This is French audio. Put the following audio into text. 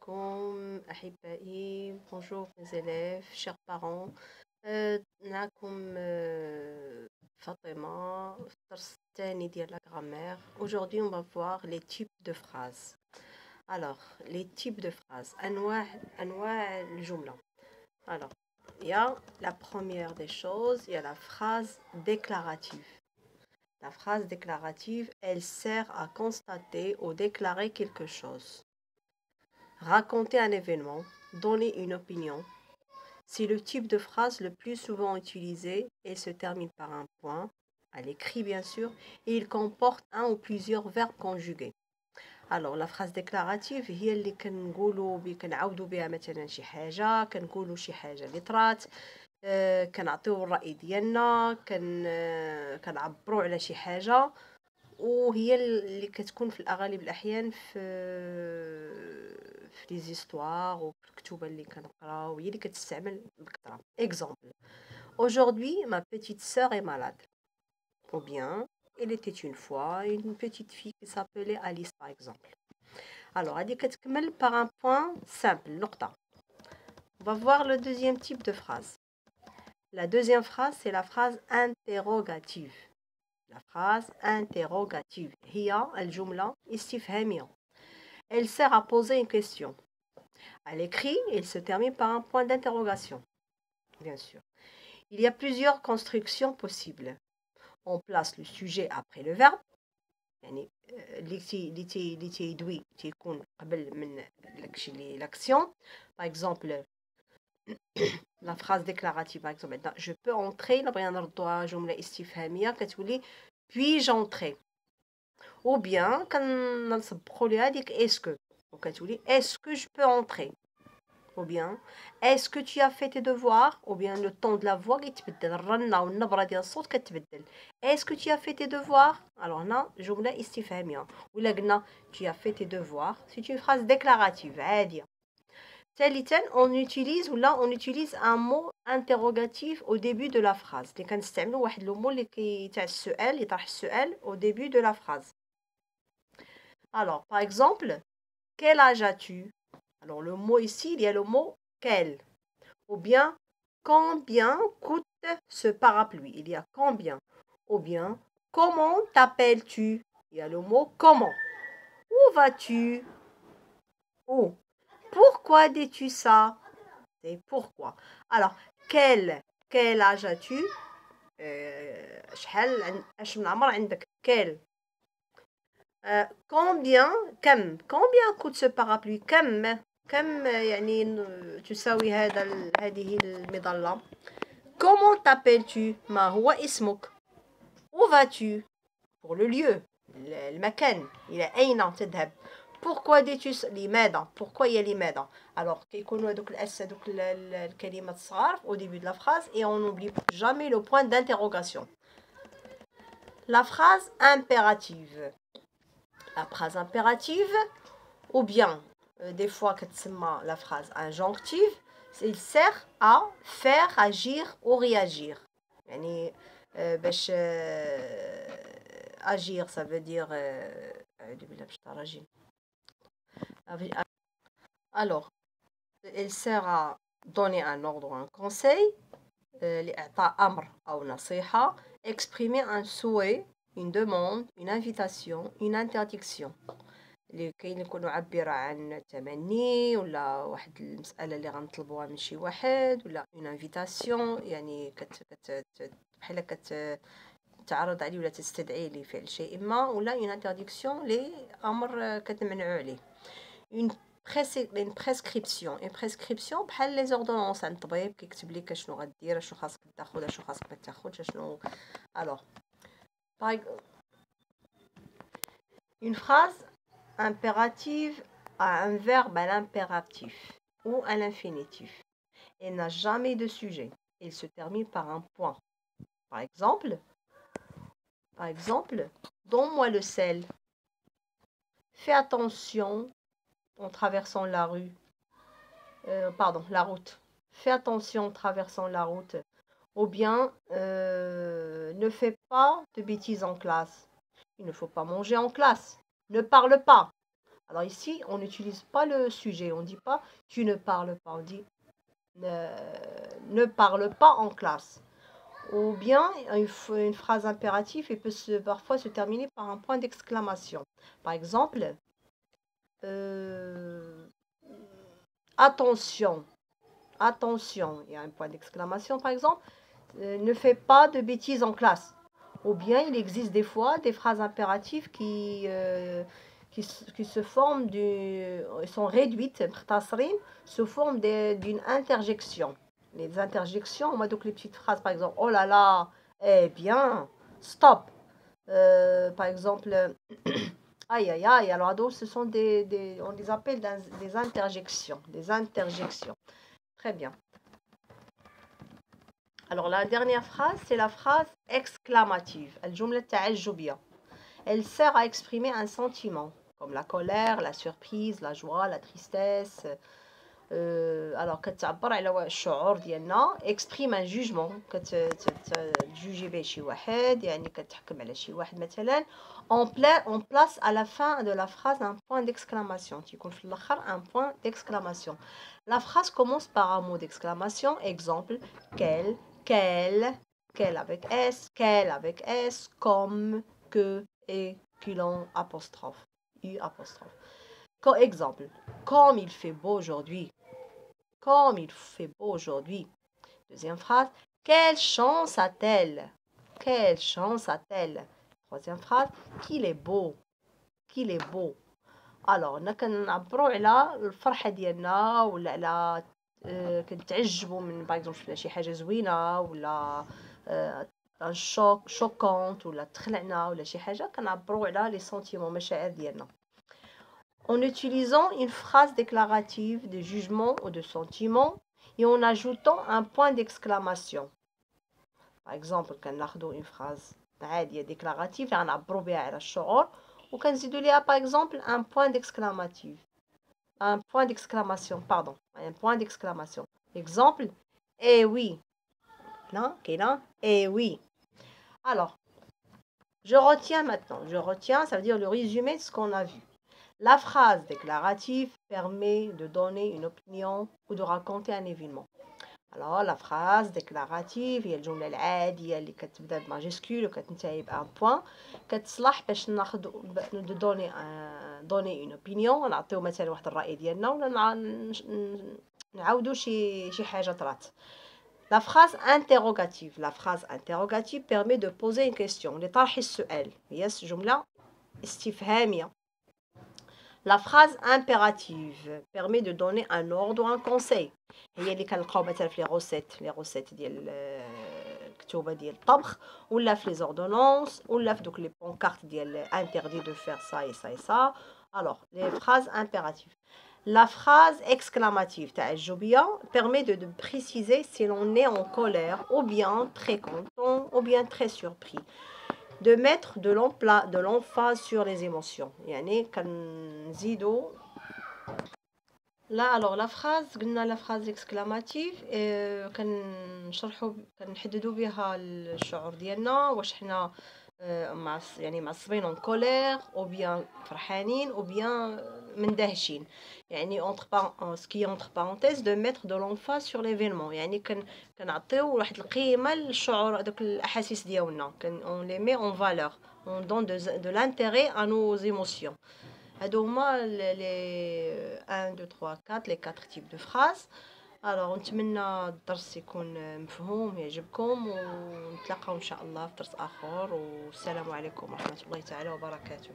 عليكم أحبائي. Bonjour mes élèves, chers parents. معكم فاطمة في الدرس الثاني ديال la grammaire. Aujourd'hui on va voir les types de phrases. Alors les types de phrases, أنواع الجملة. Alors il y a la première des choses, il y a la phrase déclarative. La phrase déclarative, elle sert à constater ou déclarer quelque chose. Raconter un événement, donner une opinion. C'est le type de phrase le plus souvent utilisé et se termine par un point, à l'écrit bien sûr, et il comporte un ou plusieurs verbes conjugués. Alors la phrase déclarative هي اللي كنعاودوا بها مثلا شي حاجه، كنقولوا شي حاجه اللي طرات، كنعطيو الرأي ديالنا، كنعبروا على شي حاجه، وهي اللي كتكون في الاغلب الاحيان في لي زيستوار وفي الكتوبه اللي كنقراو، هي اللي كتستعمل بكثره. Exemple: Aujourd'hui ma petite sœur est malade. Ou bien il était une fois une petite fille qui s'appelait Alice par exemple. Alors هذه كتكمل par un point simple نقطه. On va voir le deuxième type de phrase. La deuxième phrase, c'est la phrase interrogative. La phrase interrogative هي الجملة استفهامية. Elle sert à poser une question. À l'écrit, elle se termine par un point d'interrogation, bien sûr. Il y a plusieurs constructions possibles. On place le sujet après le verbe. يعني اللي تيدوي تيكون قبل من l'action. Par exemple, la phrase déclarative par exemple, je peux entrer, لا بغينا نردوها جملة استفهامية كتولي puis-je entrer. Ou bien كنصبقوا ليها ديك est-ce que وكتولي est-ce que je peux entrer. Ou bien est-ce que tu as fait tes devoirs. Ou bien le ton de la voix كيتبدل، الرنة والنبرة ديال الصوت كتبدل. est-ce que tu as fait tes devoirs. alors هنا جملة استفهامية. ولا قلنا tu as fait tes devoirs, c'est une phrase déclarative عادية. ثالثا on utilise un mot interrogatif au début de la phrase. اللي كنستعملوا واحد لو مو اللي تاع السؤال، يطرح السؤال au début de la phrase. Alors par exemple, quel âge as-tu. Alors le mot ici, il y a le mot quel. Ou bien combien coûte ce parapluie. Il y a combien. Ou bien comment t'appelles-tu. Il y a le mot comment. Où vas-tu. Où. Pourquoi dis-tu ça. C'est pourquoi. Alors quel âge as-tu. شحال اش من عمر عندك. quel. combien combien coûte ce parapluie. كم يعني تساوي هذه المظلة. comment t'appelles-tu. ما هو اسمك. où vas-tu. pour le lieu المكان. إلى أين تذهب. pourquoi dis-tu لماذا. pourquoi il y a لماذا. alors كيكونوا هذوك الكلمات الصغار au début de la phrase et on n'oublie jamais le point d'interrogation. La phrase impérative. La phrase impérative, ou bien des fois la phrase injonctive, il sert à faire agir ou réagir. يعني باش agir ça veut dire alors il sert à donner un ordre ou un conseil, لإعطاء أمر أو نصيحة, exprimer un souhait, une demande, une invitation, une interdiction. اللي كاين يكونوا عبارة عن تمني ولا واحد المسألة اللي غنطلبوها من شي واحد ولا une invitation يعني بحال كتعرض عليه ولا تستدعي لفعل شيء ما، ولا une interdiction لأمر كتمنعو عليه. une prescription بحال لي زوردونونس عند الطبيب كيكتب لك شنو غدير، شنو خاصك تاخذ، شنو خاصك ما تاخذش، شنو. alors une phrase impérative a un verbe à l'impératif ou à l'infinitif. Elle n'a jamais de sujet. Elle se termine par un point. Par exemple, donne-moi le sel. Fais attention en traversant la rue. La route. Fais attention en traversant la route. Ou bien, ne fais pas de bêtises en classe. Il ne faut pas manger en classe. Ne parle pas. Alors ici, on n'utilise pas le sujet, on ne dit pas tu ne parles pas, on dit ne parle pas en classe. Ou bien une phrase impérative et peut parfois se terminer par un point d'exclamation. Par exemple, attention, attention, il y a un point d'exclamation par exemple, ne fais pas de bêtises en classe. Ou bien il existe des fois des phrases impératives qui se forment, sont réduites, sous forme d'une interjection. Les interjections, on va donc les petites phrases, par exemple, oh là là, eh bien, stop. Par exemple, aïe aïe aïe. Alors, donc, ce sont on les appelle des interjections. Des interjections. Très bien. Alors, la dernière phrase, c'est la phrase exclamative. Elle sert à exprimer un sentiment, comme la colère, la surprise, la joie, la tristesse. Alors كتعبر على الشعور ديالنا exprime un jugement كتجوجي به شي واحد يعني كتحكم على شي واحد مثلا on place à la fin de la phrase un point d'exclamation تيكون في الاخر un point d'exclamation. La phrase commence par un mot d'exclamation, exemple quel avec S, quel avec S, comme, que, et, quilon, apostrophe, U apostrophe. Exemple, comme il fait beau aujourd'hui. Comme il fait beau aujourd'hui. Deuxième phrase, quelle chance a-t-elle? Quelle chance a-t-elle? Troisième phrase, qu'il est beau. Qu'il est beau. Alors, كنعبروا على الفرحة ديالنا ولا على كنتعجبوا من باغ اكزومبل شفنا شي حاجة زوينة ولا شوكونت ولا تخلعنا ولا شي حاجة كنعبروا على لي سونتيمون مشاعر ديالنا. En utilisant une phrase déclarative de jugement ou de sentiment et en ajoutant un point d'exclamation. Par exemple, كناخذوا une phrase عادية déclarative نعبروا بها على الشعور وكنزيدوا ليها par exemple un point d'exclamative. Un point d'exclamation, pardon, un point d'exclamation. Exemple, eh oui. Là, là, eh oui. Alors, je retiens maintenant. Je retiens, ça veut dire le résumé de ce qu'on a vu. La phrase déclarative permet de donner une opinion ou de raconter un événement. Alors, la phrase déclarative هي الجملة العادية اللي كتبدا بماجيسكول وكتنتهي بان بوان كتصلح باش ناخذ دوني اون اوبينيون نعطيو مثلا واحد الرأي ديالنا ولا نعاودو شي حاجة طرات. La phrase interrogative. La phrase interrogative permet de poser une question. لطرح السؤال. هي جملة استفهامية. La phrase impérative permet de donner un ordre ou un conseil. هي اللي كنلقاو مثلا في لي روسيت ديال الكتوبه ديال الطبخ ولا في لي زوردونونس ولا في دوك لي بونكارت ديال interdit de faire ça et ça et ça. Alors, les phrases impératives. La phrase exclamative تعجبية permet de préciser si l'on est en colère ou bien très content ou bien très surpris. De mettre de l'emphase sur les émotions. يعني كنزيدو لا alors la phrase قلنا la phrase exclamative كنحددوا بها الشعور ديالنا واش حنا يعني معصبين en colère ou bien فرحانين ou bien مندهشين يعني ce qui est entre parenthèses de mettre de l'emphase sur l'événement يعني كنعطيو واحد القيمه للشعور هذوك الاحاسيس ديالنا on les met en valeur on donne de l'intérêt à nos émotions. هادو هما les 1 2 3 4 les 4 types de phrases. Alors نتمنى الدرس يكون مفهوم يعجبكم ونتلاقاو ان شاء الله في درس اخر والسلام عليكم ورحمه الله تعالى وبركاته.